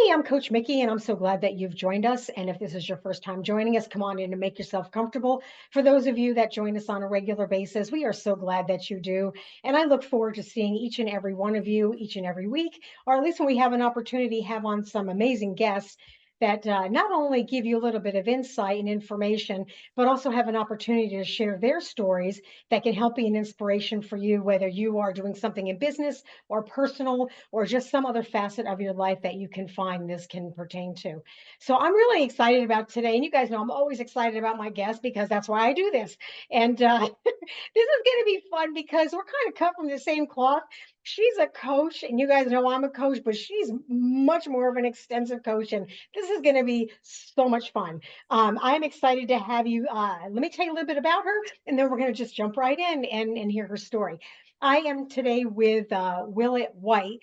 Hey, I'm Coach Mickey, and I'm so glad that you've joined us. And if this is your first time joining us, come on in and make yourself comfortable. For those of you that join us on a regular basis, we are so glad that you do. And I look forward to seeing each and every one of you each and every week, or at least when we have an opportunity, have on some amazing guests that not only give you a little bit of insight and information, but also have an opportunity to share their stories that can help be an inspiration for you, whether you are doing something in business or personal or just some other facet of your life that you can find this can pertain to. So I'm really excited about today. And you guys know I'm always excited about my guests because that's why I do this. And this is going to be fun because we're kind of cut from the same cloth. She's a coach, and you guys know I'm a coach, but she's much more of an extensive coach. And this is going to be so much fun. I'm excited to have you. Let me tell you a little bit about her, and then we're going to just jump right in and hear her story. I am today with Willette White.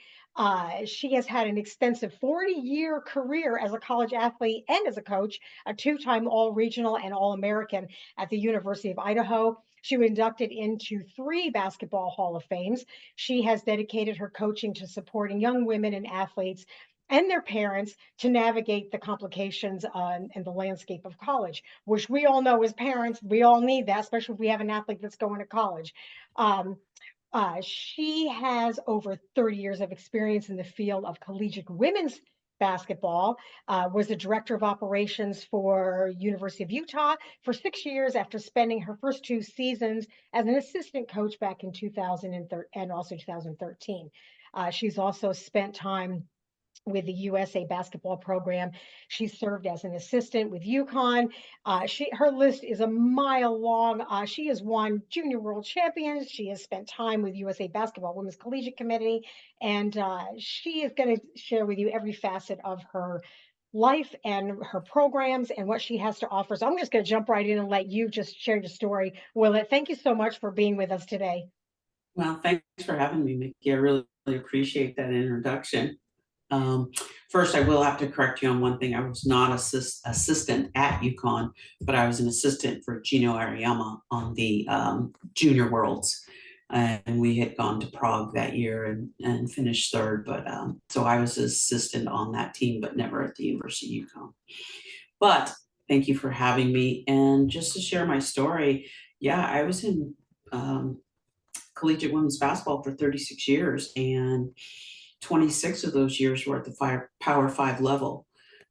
She has had an extensive 40-year career as a college athlete and as a coach, a two-time All-Regional and All-American at the University of Idaho. She was inducted into 3 Basketball Hall of Fames. She has dedicated her coaching to supporting young women and athletes and their parents to navigate the complications and the landscape of college, which we all know as parents, we all need that, especially if we have an athlete that's going to college. Um, she has over 30 years of experience in the field of collegiate women's basketball, was the director of operations for University of Utah for 6 years after spending her first 2 seasons as an assistant coach back in 2013 and also 2013. She's also spent time with the USA basketball program. She served as an assistant with UConn. Her list is a mile long. She has won junior world champions. She has spent time with USA Basketball Women's Collegiate Committee, and she is going to share with you every facet of her life and her programs and what she has to offer. So I'm just going to jump right in and let you just share your story. Willett, thank you so much for being with us today. Well, thanks for having me, Mickey. I really appreciate that introduction. First, I will have to correct you on one thing. I was not assistant at UConn, but I was an assistant for Gino Ariyama on the Junior Worlds. And we had gone to Prague that year and finished third. But so I was assistant on that team, but never at the University of UConn. But thank you for having me. And just to share my story, yeah, I was in collegiate women's basketball for 36 years, and 26 of those years were at the Power 5 level.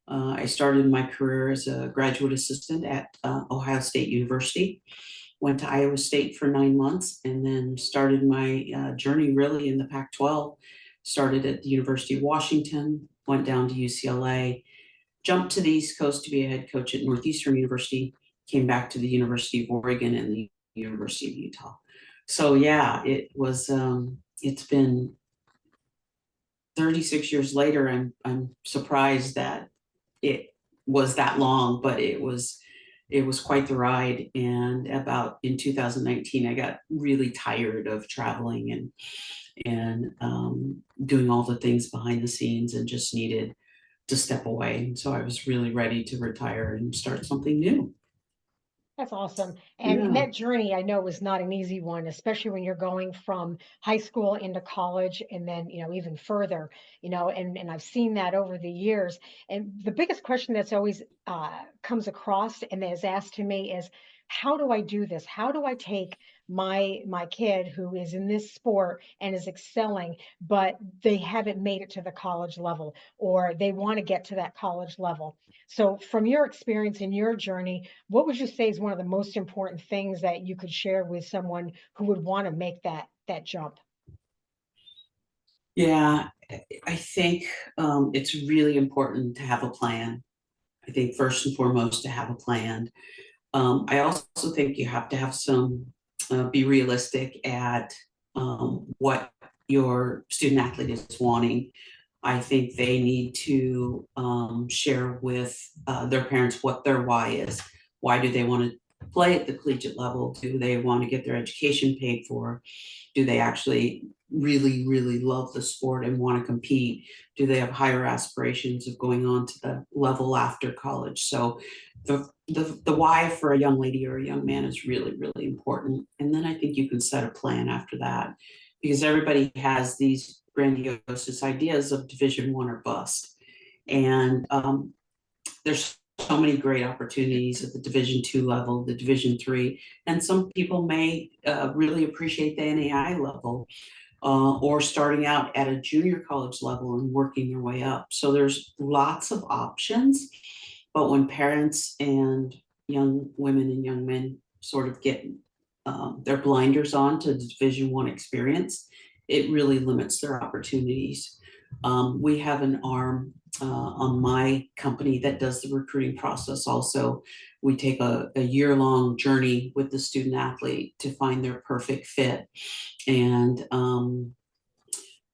I started my career as a graduate assistant at Ohio State University, went to Iowa State for 9 months, and then started my journey really in the Pac-12. Started at the University of Washington, went down to UCLA, jumped to the East Coast to be a head coach at Northeastern University, came back to the University of Oregon and the University of Utah. So yeah, it's been 36 years later. I'm surprised that it was that long, but it was quite the ride. And about in 2019, I got really tired of traveling and doing all the things behind the scenes and just needed to step away. And so I was really ready to retire and start something new. That's awesome. And Yeah. that journey I know was not an easy one, especially when you're going from high school into college and then, even further, and I've seen that over the years. And the biggest question that's always comes across and is asked to me is, how do I do this? How do I take my kid who is in this sport and is excelling, but they haven't made it to the college level, or they want to get to that college level? So from your experience in your journey, what would you say is one of the most important things that you could share with someone who would want to make that jump? Yeah, I think it's really important to have a plan. I think first and foremost to have a plan. I also think you have to have be realistic at what your student athlete is wanting. I think they need to share with their parents what their why is. Why do they want to play at the collegiate level? Do they want to get their education paid for? Do they actually really love the sport and want to compete? Do they have higher aspirations of going on to the level after college? So the why for a young lady or a young man is really important. And then I think you can set a plan after that, because everybody has these grandiose ideas of Division 1 or bust. And there's so many great opportunities at the Division II level, the Division III, and some people may really appreciate the NAIA level, or starting out at a junior college level and working their way up. So there's lots of options, but when parents and young women and young men sort of get their blinders on to the Division I experience, it really limits their opportunities. We have an arm on my company that does the recruiting process also. We take a year-long journey with the student athlete to find their perfect fit. And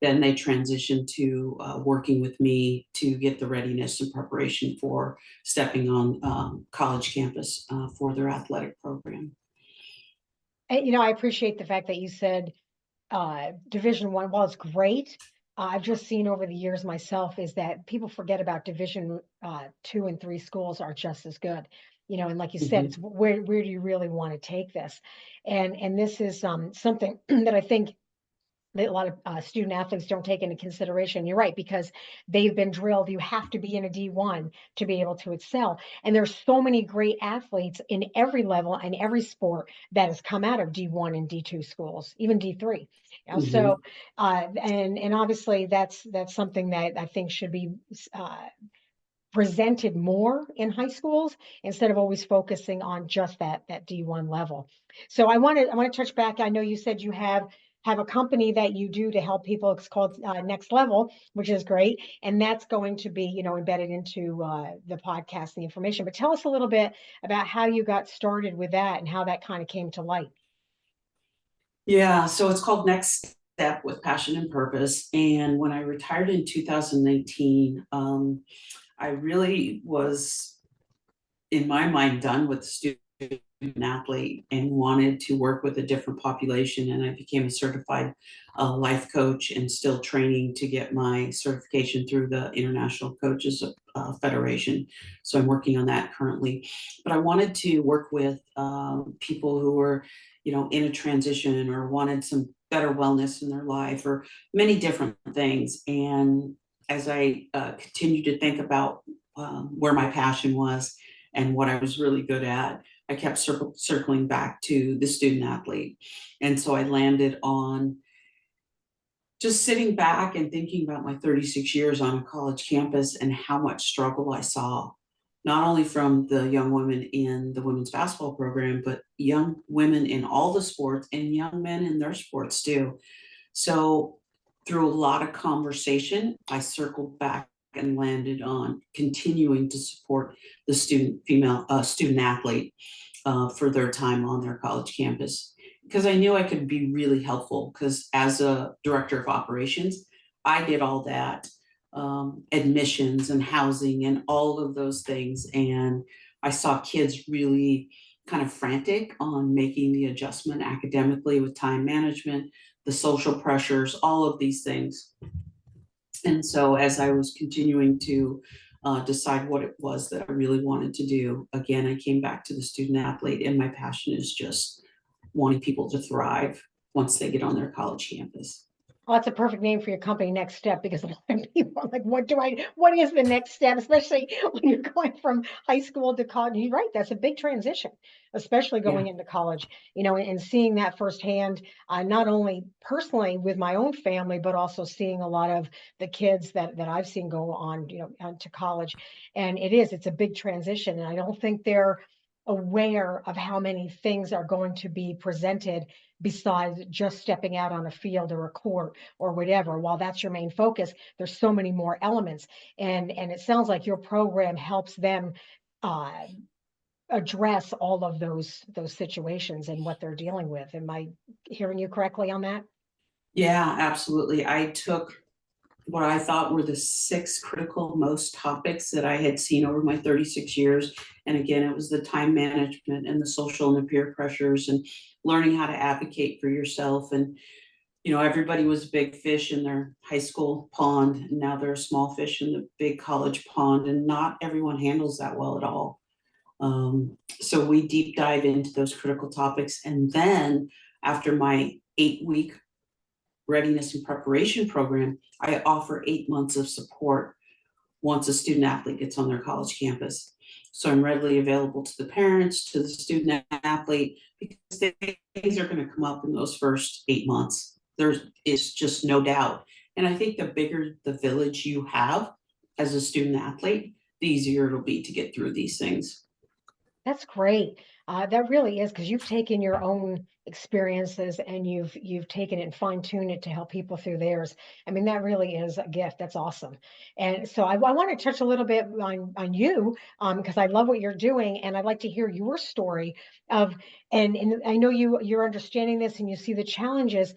then they transition to working with me to get the readiness and preparation for stepping on college campus for their athletic program. And, I appreciate the fact that you said Division I. While it's great, I've just seen over the years myself is that people forget about Division II and III schools are just as good. And like you said, it's where do you really want to take this? And this is something that I think that a lot of student athletes don't take into consideration. You're right, because they've been drilled. You have to be in a D1 to be able to excel. And there's so many great athletes in every level and every sport that has come out of D1 and D2 schools, even D3. So, and obviously that's something that I think should be presented more in high schools instead of always focusing on just that D1 level. So I want to touch back. I know you said you have a company that you do to help people. It's called Next Level, which is great, and that's going to be embedded into the podcast, the information. But tell us a little bit about how you got started with that and how that kind of came to light. Yeah, so it's called Next Step with Passion and Purpose. And when I retired in 2019, I really was, in my mind, done with the student athlete and wanted to work with a different population. And I became a certified life coach and still training to get my certification through the International Coaches Federation. So I'm working on that currently. But I wanted to work with people who were, in a transition or wanted some better wellness in their life or many different things. And as I continued to think about where my passion was and what I was really good at, I kept circling back to the student athlete. And so I landed on just sitting back and thinking about my 36 years on a college campus and how much struggle I saw, not only from the young women in the women's basketball program, but young women in all the sports and young men in their sports too. So through a lot of conversation, I circled back and landed on continuing to support the student athlete for their time on their college campus, because I knew I could be really helpful, because as a director of operations, I did all that admissions and housing and all of those things. And I saw kids really kind of frantic on making the adjustment academically with time management, the social pressures, all of these things. And so as I was continuing to decide what it was that I really wanted to do, again, I came back to the student athlete, and my passion is just wanting people to thrive once they get on their college campus. Well, that's a perfect name for your company, Next Step, because a lot of people are like, what is the next step? Especially when you're going from high school to college. You're right, that's a big transition, especially going into college, and seeing that firsthand, not only personally with my own family, but also seeing a lot of the kids that I've seen go on, to college. And it's a big transition. And I don't think they're aware of how many things are going to be presented besides just stepping out on a field or a court or whatever. While that's your main focus, there's so many more elements. And it sounds like your program helps them address all of those situations and what they're dealing with. Am I hearing you correctly on that? Yeah, absolutely. I took what I thought were the 6 critical most topics that I had seen over my 36 years. And again, it was the time management and the social and the peer pressures and learning how to advocate for yourself. And, everybody was a big fish in their high school pond, and now they're a small fish in the big college pond, and not everyone handles that well at all. So we deep dive into those critical topics. And then after my 8-week readiness and preparation program, I offer 8 months of support once a student athlete gets on their college campus. So I'm readily available to the parents, to the student athlete, because things are going to come up in those first 8 months. There is just no doubt. And I think the bigger the village you have as a student athlete, the easier it'll be to get through these things. That's great. That really is because you've taken your own experiences and you've taken it and fine-tuned it to help people through theirs. I mean, that really is a gift. That's awesome. And so I want to touch a little bit on you because I love what you're doing, and I'd like to hear your story of and I know you're understanding this and you see the challenges.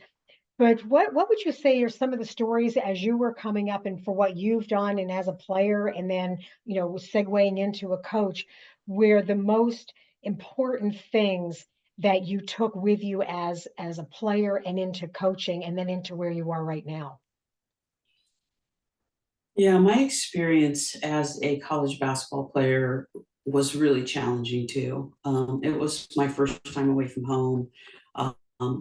But what would you say are some of the stories as you were coming up and for what you've done and as a player and then, segueing into a coach, where the most important things that you took with you as a player and into coaching and then into where you are right now? Yeah, my experience as a college basketball player was really challenging too. It was my first time away from home.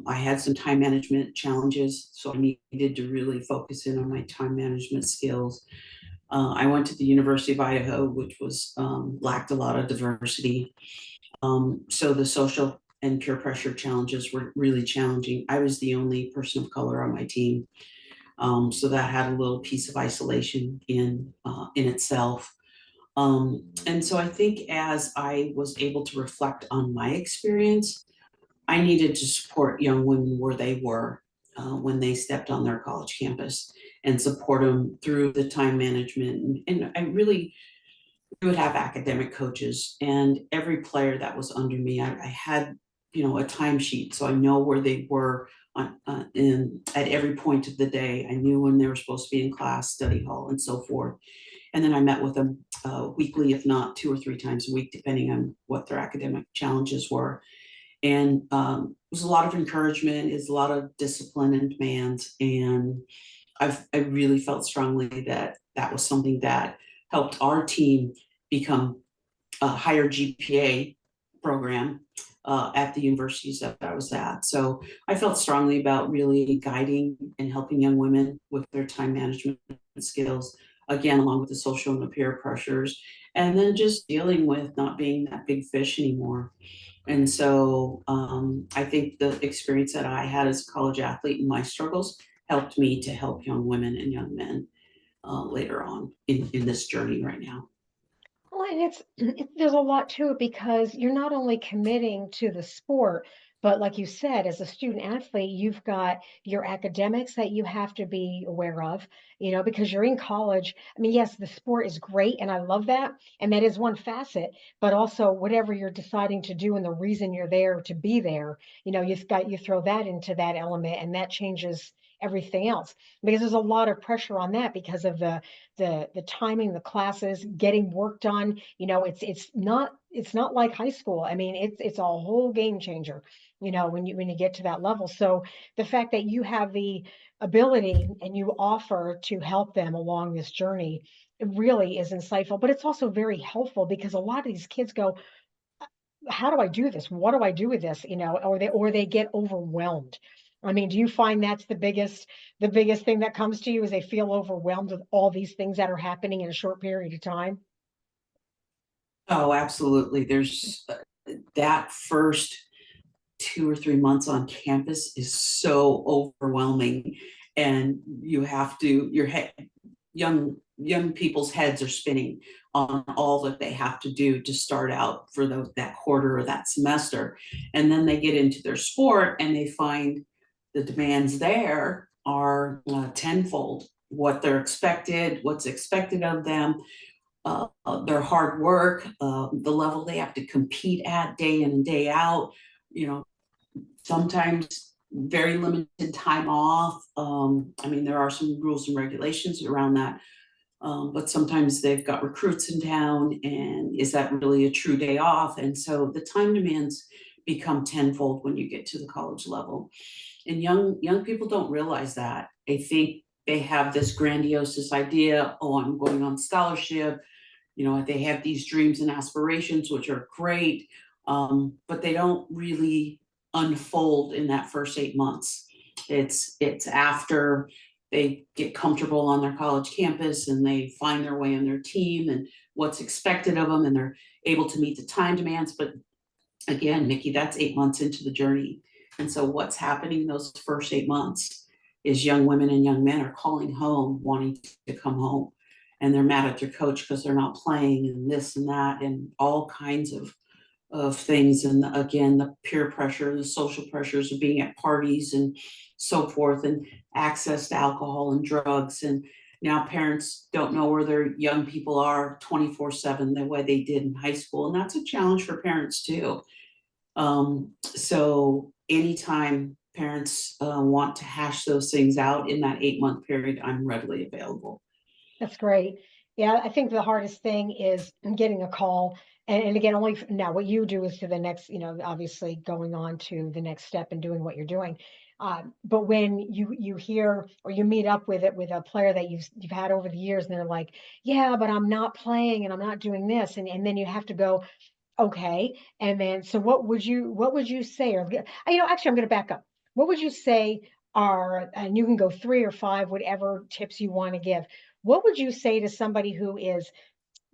I had some time management challenges, so I needed to really focus in on my time management skills. I went to the University of Idaho, which was lacked a lot of diversity. So the social and peer pressure challenges were really challenging. I was the only person of color on my team. So that had a little piece of isolation in itself. And so I think as I was able to reflect on my experience, I needed to support young women where they were when they stepped on their college campus and support them through the time management. And I really would have academic coaches, and every player that was under me, I had, a timesheet, so I know where they were at every point of the day. I knew when they were supposed to be in class, study hall, and so forth. And then I met with them weekly, if not 2 or 3 times a week, depending on what their academic challenges were. And it was a lot of encouragement, it's a lot of discipline and demands. And I really felt strongly that that was something that helped our team become a higher GPA program at the universities that I was at. So I felt strongly about really guiding and helping young women with their time management skills, again, along with the social and the peer pressures, and then just dealing with not being that big fish anymore. And so I think the experience that I had as a college athlete and my struggles helped me to help young women and young men later on in this journey right now. Well, and there's a lot to it because you're not only committing to the sport, but like you said, as a student athlete, you've got your academics that you have to be aware of, because you're in college. I mean, yes, the sport is great and I love that. And that is one facet, but also whatever you're deciding to do and the reason you're there to be there, you throw that into that element and that changes everything else because there's a lot of pressure on that because of the timing, the classes, getting work done. It's not like high school. I mean, it's a whole game changer, when you get to that level. So the fact that you have the ability and you offer to help them along this journey, it really is insightful, but it's also very helpful because a lot of these kids go, how do I do this? What do I do with this? Or they get overwhelmed. I mean, do you find that's the biggest thing that comes to you is they feel overwhelmed with all these things that are happening in a short period of time? Oh, absolutely. There's that first 2 or 3 months on campus is so overwhelming, and you have to your head young people's heads are spinning on all that they have to do to start out for that quarter or that semester, and then they get into their sport and they find the demands there are tenfold what's expected of them, their hard work, the level they have to compete at day in and day out, you know, sometimes very limited time off. I mean, there are some rules and regulations around that, but sometimes they've got recruits in town, and is that really a true day off? And so the time demands become tenfold when you get to the college level. And young people don't realize that. They think they have this grandiose idea, oh, I'm going on scholarship. They have these dreams and aspirations, which are great, but they don't really unfold in that first 8 months. It's after they get comfortable on their college campus and they find their way on their team and what's expected of them, and they're able to meet the time demands. But again, Nikki, that's 8 months into the journey. And so what's happening those first 8 months is young women and young men are calling home, wanting to come home. And they're mad at their coach because they're not playing and this and that and all kinds of things. And again, the peer pressure, the social pressures of being at parties and so forth, and access to alcohol and drugs. And now parents don't know where their young people are 24/7 the way they did in high school. And that's a challenge for parents too. So anytime parents want to hash those things out in that 8 month period, I'm readily available. That's great. Yeah, I think the hardest thing is getting a call. And again, only now what you do is to the next, obviously going on to the next step and doing what you're doing. But when you hear or you meet up with a player that you've had over the years, and they're like, yeah, but I'm not playing and I'm not doing this. And then you have to go, okay. And then, so what would you say, or, actually, I'm going to back up. What would you say are, and you can go 3 or 5, whatever tips you want to give. What would you say to somebody who is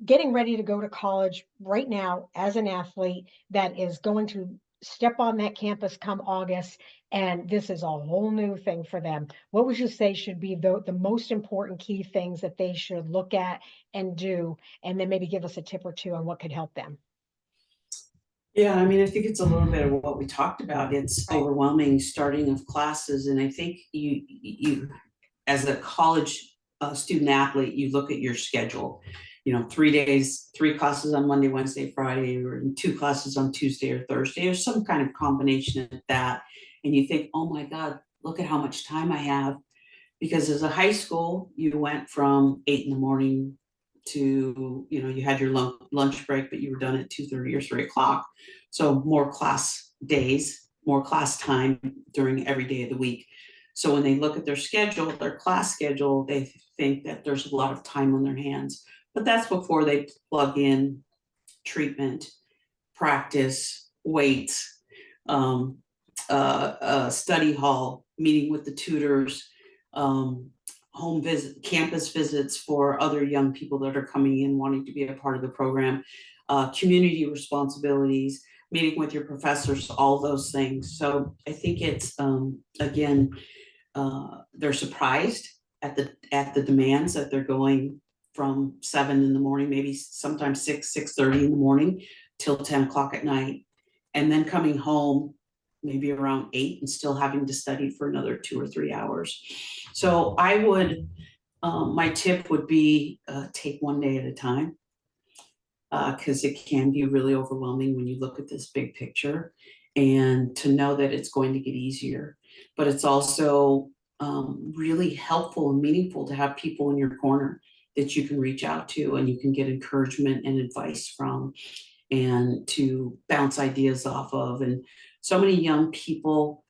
getting ready to go to college right now as an athlete that is going to step on that campus come August, and this is a whole new thing for them? What would you say should be the most important key things that they should look at and do, and then maybe give us a tip or two on what could help them? Yeah, I mean, I think it's a little bit of what we talked about. It's Right. overwhelming starting of classes. And I think you as a college student athlete, you look at your schedule, 3 days, 3 classes on Monday, Wednesday, Friday, or 2 classes on Tuesday or Thursday, or some kind of combination of that. And you think, oh my God, look at how much time I have. Because as a high school, you went from 8 in the morning to, you had your lunch break, but you were done at 2:30 or 3 o'clock. So more class days, more class time during every day of the week. So when they look at their schedule, their class schedule, they think that there's a lot of time on their hands. But that's before they plug in treatment, practice, weights, study hall, meeting with the tutors, home visit, campus visits for other young people that are coming in wanting to be a part of the program, community responsibilities, meeting with your professors, all those things. So I think it's again, they're surprised at the demands that they're going from 7 in the morning, maybe sometimes 6:30 in the morning till 10 o'clock at night, and then coming home maybe around 8 and still having to study for another 2 or 3 hours. So I would, my tip would be take one day at a time, because it can be really overwhelming when you look at this big picture, and to know that it's going to get easier. But it's also really helpful and meaningful to have people in your corner that you can reach out to and you can get encouragement and advice from, and to bounce ideas off of. And so many young people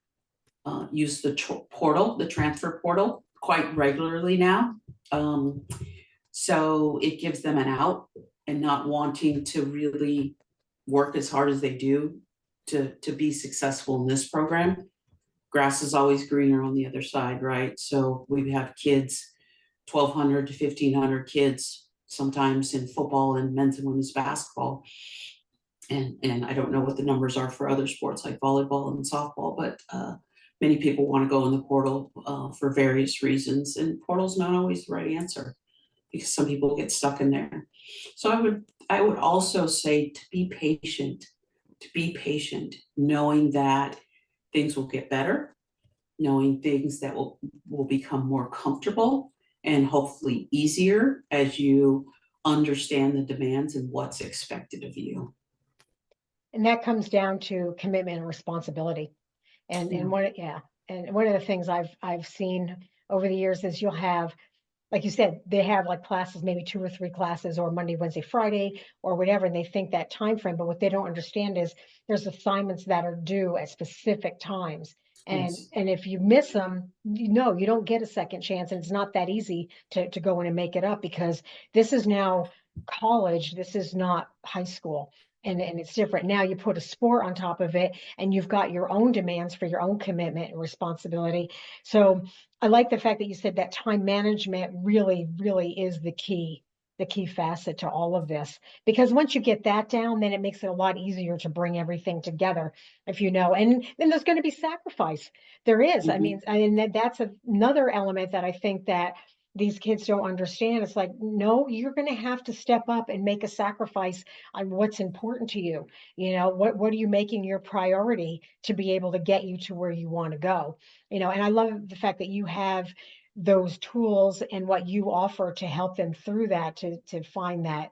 use the portal, the transfer portal, quite regularly now. So it gives them an out, and not wanting to really work as hard as they do to be successful in this program. Grass is always greener on the other side, right? So we have kids, 1,200 to 1,500 kids, sometimes in football and men's and women's basketball. And I don't know what the numbers are for other sports like volleyball and softball, but many people want to go in the portal for various reasons, and portal's not always the right answer because some people get stuck in there. So I would also say to be patient, knowing that things will get better, knowing things that will become more comfortable and hopefully easier as you understand the demands and what's expected of you. And that comes down to commitment and responsibility. And Yeah. and one of the things I've seen over the years is you'll have, like you said, they have like classes, maybe 2 or 3 classes, or Monday, Wednesday, Friday, or whatever, and they think that time frame. But what they don't understand is there's assignments that are due at specific times. And Yes. and if you miss them, you don't get a second chance. And it's not that easy to go in and make it up, because this is now college. This is not high school. and it's different. Now you put a sport on top of it, and you've got your own demands for your own commitment and responsibility. So I like the fact that you said that time management really, really is the key facet to all of this. Because once you get that down, then it makes it a lot easier to bring everything together, if you know. And then there's going to be sacrifice. There is. I Mhm. mean, that's another element that I think that these kids don't understand. It's like, no, you're going to have to step up and make a sacrifice on what's important to you. You know, what are you making your priority to be able to get you to where you want to go? You know, and I love the fact that you have those tools and what you offer to help them through that, to find that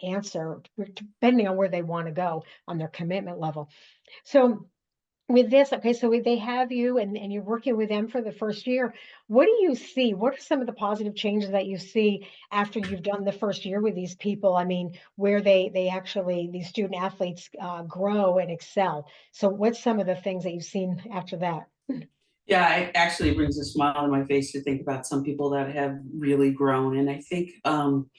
answer depending on where they want to go on their commitment level. So with this, okay, so they have you, and you're working with them for the first year. What do you see? What are some of the positive changes that you see after you've done the first year with these people? I mean, where they actually, these student athletes grow and excel. So what's some of the things that you've seen after that? Yeah, it actually brings a smile on my face to think about some people that have really grown. And I think one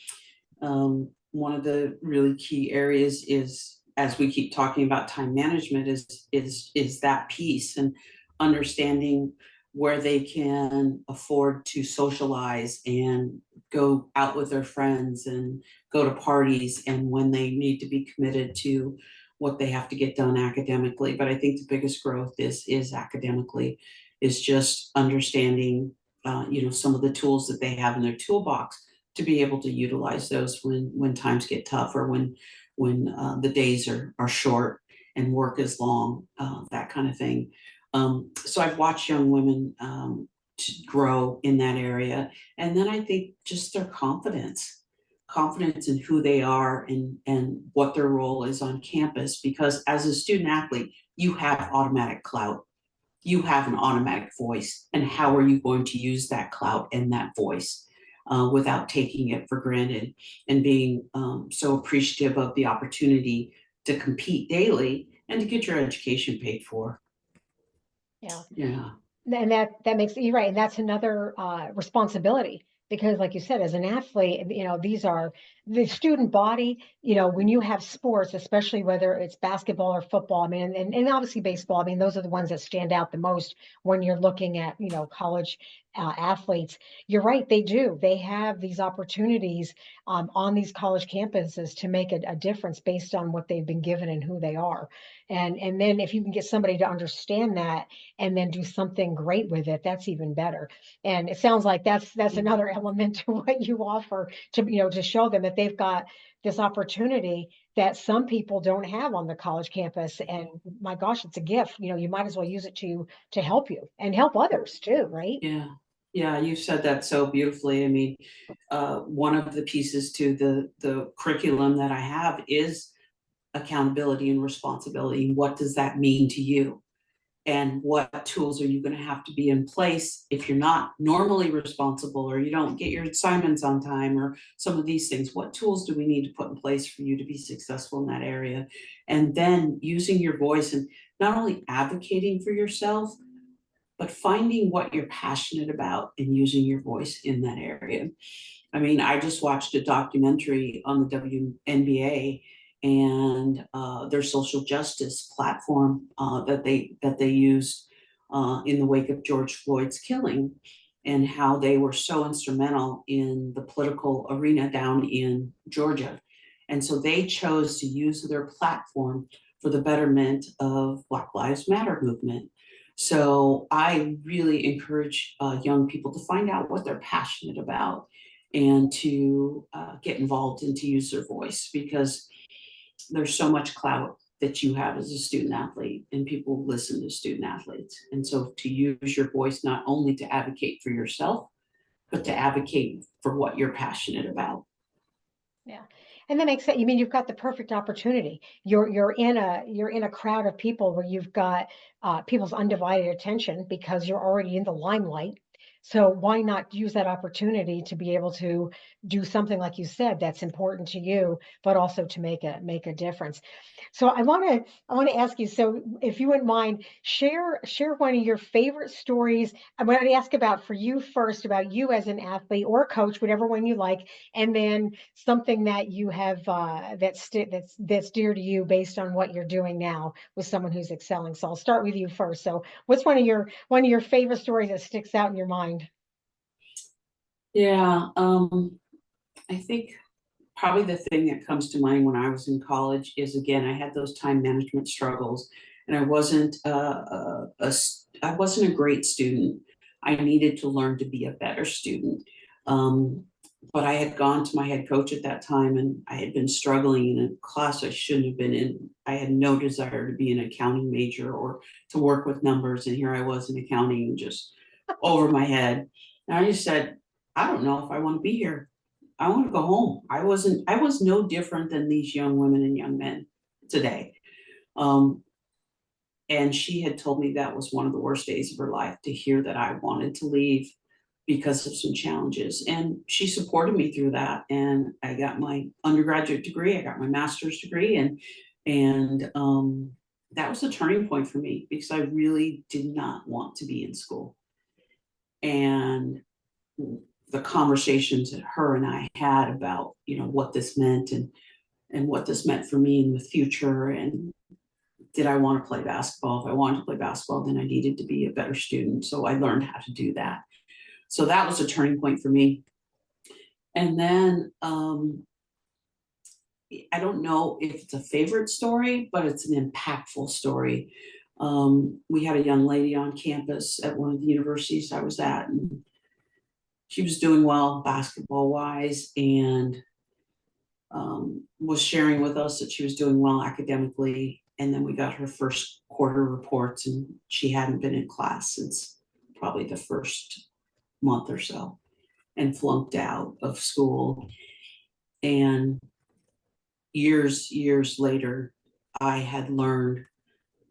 of the really key areas is, as we keep talking about time management, is that piece and understanding where they can afford to socialize and go out with their friends and go to parties, and when they need to be committed to what they have to get done academically. But I think the biggest growth is academically, is just understanding some of the tools that they have in their toolbox to be able to utilize those when times get tough, or when the days are short and work is long, that kind of thing. So I've watched young women to grow in that area, and then I think just their confidence in who they are and what their role is on campus. Because as a student athlete, you have automatic clout, you have an automatic voice, and how are you going to use that clout and that voice without taking it for granted, and being so appreciative of the opportunity to compete daily and to get your education paid for. Yeah. Yeah. And that makes you right, and that's another responsibility, because like you said, as an athlete, you know, these are the student body. You know, when you have sports, especially whether it's basketball or football, I mean, and obviously baseball, I mean, those are the ones that stand out the most when you're looking at, you know, college athletes. You're right, they do, they have these opportunities on these college campuses to make a difference based on what they've been given and who they are. And then if you can get somebody to understand that and then do something great with it, that's even better. And it sounds like that's another element to what you offer, to, you know, to show them that they've got this opportunity that some people don't have on the college campus. And my gosh, it's a gift. You know, you might as well use it to help you and help others too, right? Yeah. Yeah, you said that so beautifully. I mean, one of the pieces to the curriculum that I have is accountability and responsibility. What does that mean to you? And what tools are you going to have to be in place if you're not normally responsible, or you don't get your assignments on time, or some of these things? What tools do we need to put in place for you to be successful in that area? And then using your voice, and not only advocating for yourself, but finding what you're passionate about and using your voice in that area. I mean, I just watched a documentary on the WNBA and their social justice platform that they used in the wake of George Floyd's killing, and how they were so instrumental in the political arena down in Georgia. And so they chose to use their platform for the betterment of Black Lives Matter movement. So I really encourage young people to find out what they're passionate about, and to get involved and to use their voice, because there's so much clout that you have as a student athlete, and people listen to student athletes. And so to use your voice not only to advocate for yourself, but to advocate for what you're passionate about. Yeah. And that makes sense. You mean you've got the perfect opportunity. You're in a crowd of people where you've got people's undivided attention because you're already in the limelight. So why not use that opportunity to be able to do something like you said that's important to you, but also to make a difference. So I want to ask you. So if you wouldn't mind, share one of your favorite stories. I want to ask about for you first, about you as an athlete or coach, whatever one you like, and then something that you have that's dear to you based on what you're doing now with someone who's excelling. So I'll start with you first. So what's one of your favorite stories that sticks out in your mind? Yeah, I think probably the thing that comes to mind when I was in college is, again, I had those time management struggles, and I wasn't a great student. I needed to learn to be a better student. Um, but I had gone to my head coach at that time, and I had been struggling in a class I shouldn't have been in. I had no desire to be an accounting major or to work with numbers, and here I was in accounting, just over my head. And I just said, I don't know if I want to be here. I want to go home. I was no different than these young women and young men today. Um, and she had told me that was one of the worst days of her life, to hear that I wanted to leave because of some challenges. And she supported me through that. And I got my undergraduate degree, I got my master's degree, and that was a turning point for me, because I really did not want to be in school. And the conversations that her and I had about, what this meant, and what this meant for me in the future, and did I want to play basketball? If I wanted to play basketball, then I needed to be a better student. So I learned how to do that. So that was a turning point for me. And then I don't know if it's a favorite story, but it's an impactful story. We had a young lady on campus at one of the universities I was at, and she was doing well basketball wise, and was sharing with us that she was doing well academically. And then we got her first quarter reports, and she hadn't been in class since probably the first month or so, and flunked out of school. And years later, I had learned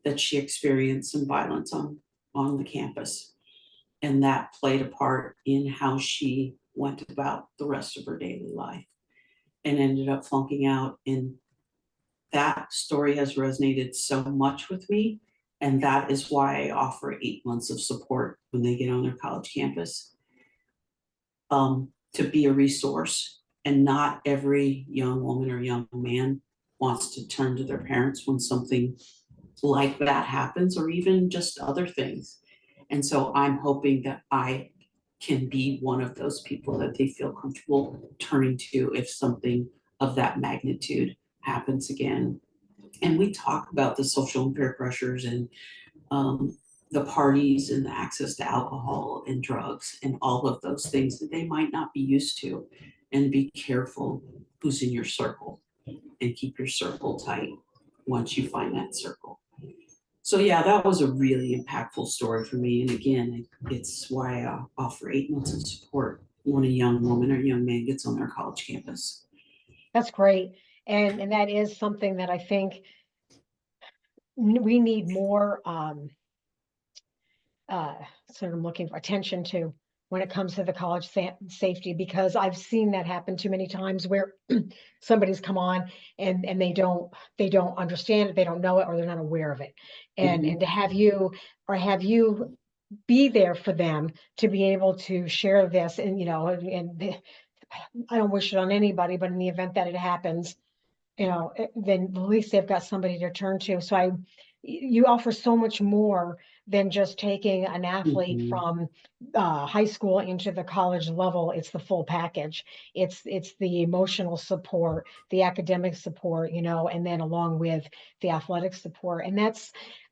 that she experienced some violence on the campus. And that played a part in how she went about the rest of her daily life, and ended up flunking out. And that story has resonated so much with me. And that is why I offer 8 months of support when they get on their college campus, to be a resource. And not every young woman or young man wants to turn to their parents when something like that happens, or even just other things. And so I'm hoping that I can be one of those people that they feel comfortable turning to if something of that magnitude happens again. And we talk about the social and peer pressures, and the parties, and the access to alcohol and drugs, and all of those things that they might not be used to. And be careful who's in your circle, and keep your circle tight once you find that circle. So yeah, that was a really impactful story for me. And again, it's why I offer 8 months of support when a young woman or young man gets on their college campus. That's great. And that is something that I think we need more uh, sort of looking for attention to when it comes to the college safety, because I've seen that happen too many times where somebody's come on and they don't understand it, they don't know it, or they're not aware of it. And Mhm. to have you be there for them to be able to share this, and I don't wish it on anybody, but in the event that it happens, then at least they've got somebody to turn to. So you offer so much more than just taking an athlete Mhm. from high school into the college level. It's the full package. It's the emotional support, the academic support, and then along with the athletic support. And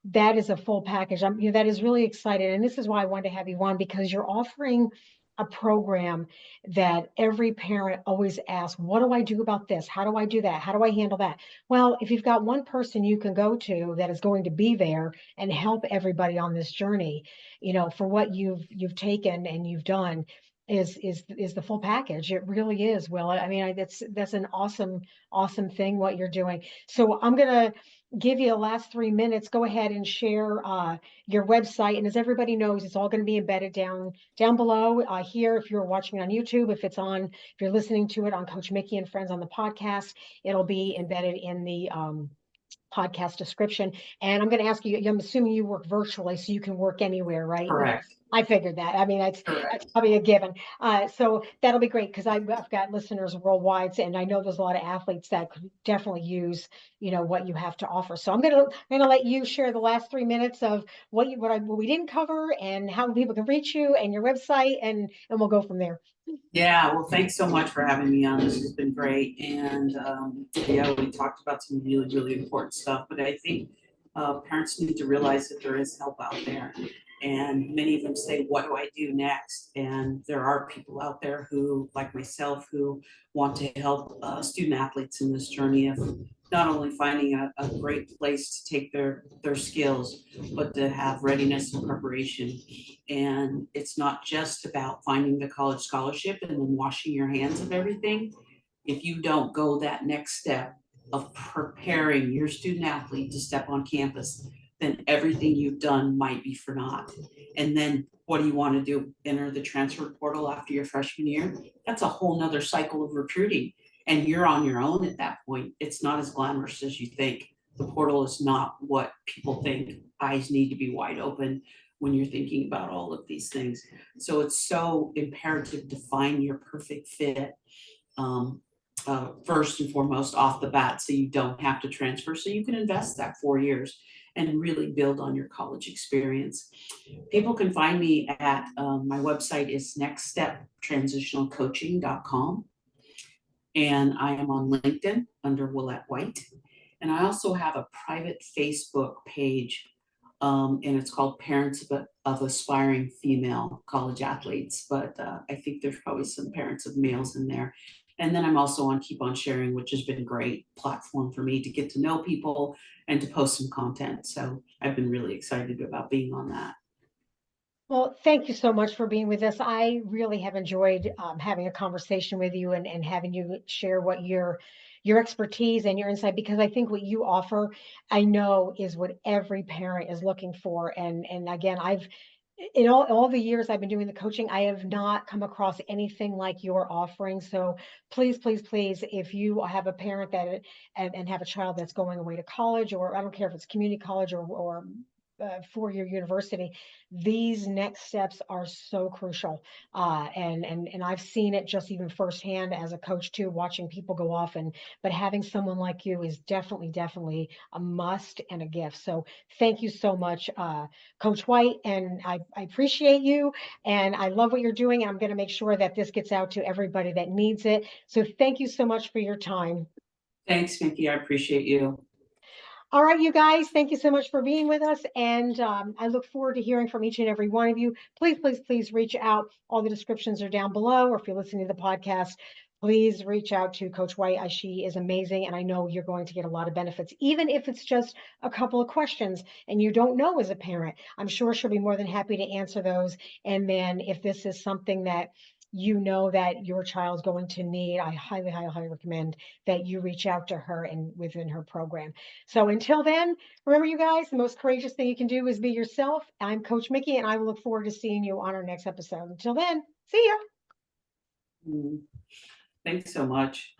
that is a full package. That is really exciting. And this is why I wanted to have you on, because you're offering a program that every parent always asks, what do I do about this? How do I do that? How do I handle that? Well, if you've got one person you can go to that is going to be there and help everybody on this journey, for what you've taken and you've done, is the full package. It really is. Well, I mean, that's an awesome thing what you're doing. So I'm gonna give you the last 3 minutes. Go ahead and share your website. And as everybody knows, it's all going to be embedded down below here. If you're watching on YouTube, if you're listening to it on Coach Mickey and Friends on the podcast, it'll be embedded in the podcast description. And I'm going to ask you, I'm assuming you work virtually, so you can work anywhere, right? Correct. I figured that. I mean, that's Correct. probably a given. So that'll be great because I've got listeners worldwide, and I know there's a lot of athletes that could definitely use, what you have to offer. So I'm gonna let you share the last 3 minutes of what we didn't cover and how people can reach you and your website, and we'll go from there. Yeah, well, thanks so much for having me on. This has been great. And yeah, we talked about some really, really important stuff, but I think parents need to realize that there is help out there. And many of them say, what do I do next? And there are people out there who, like myself, who want to help student athletes in this journey of not only finding a great place to take their skills, but to have readiness and preparation. And it's not just about finding the college scholarship and then washing your hands of everything. If you don't go that next step of preparing your student athlete to step on campus, then everything you've done might be for naught. And then what do you want to do? Enter the transfer portal after your freshman year? That's a whole nother cycle of recruiting. And you're on your own at that point. It's not as glamorous as you think. The portal is not what people think. Eyes need to be wide open when you're thinking about all of these things. So it's so imperative to find your perfect fit first and foremost off the bat, so you don't have to transfer, so you can invest that 4 years and really build on your college experience. People can find me at my website is nextsteptransitionalcoaching.com, and I am on LinkedIn under Willette White. And I also have a private Facebook page, and it's called Parents of Aspiring Female College Athletes. But I think there's probably some parents of males in there. And then I'm also on Keep On Sharing, which has been a great platform for me to get to know people and to post some content. So I've been really excited about being on that. Well, thank you so much for being with us. I really have enjoyed having a conversation with you and having you share what your expertise and your insight, because I think what you offer, I know, is what every parent is looking for. And again, in all the years I've been doing the coaching, I have not come across anything like you're offering. So please, please, please, if you have a parent and have a child that's going away to college, or I don't care if it's community college or 4-year university, these next steps are so crucial. And I've seen it just even firsthand as a coach too, watching people go off, but having someone like you is definitely a must and a gift. So thank you so much, Coach White, and I appreciate you, and I love what you're doing. And I'm going to make sure that this gets out to everybody that needs it. So thank you so much for your time. Thanks, Mickey. I appreciate you. All right, you guys, thank you so much for being with us. And I look forward to hearing from each and every one of you. Please, please, please reach out. All the descriptions are down below. Or if you're listening to the podcast, please reach out to Coach White. She is amazing. And I know you're going to get a lot of benefits, even if it's just a couple of questions and you don't know as a parent. I'm sure she'll be more than happy to answer those. And then if this is something that you know that your child's going to need, I highly, highly, highly recommend that you reach out to her and within her program. So until then, remember, you guys, the most courageous thing you can do is be yourself. I'm Coach Mickey, and I will look forward to seeing you on our next episode. Until then, see ya. Thanks so much.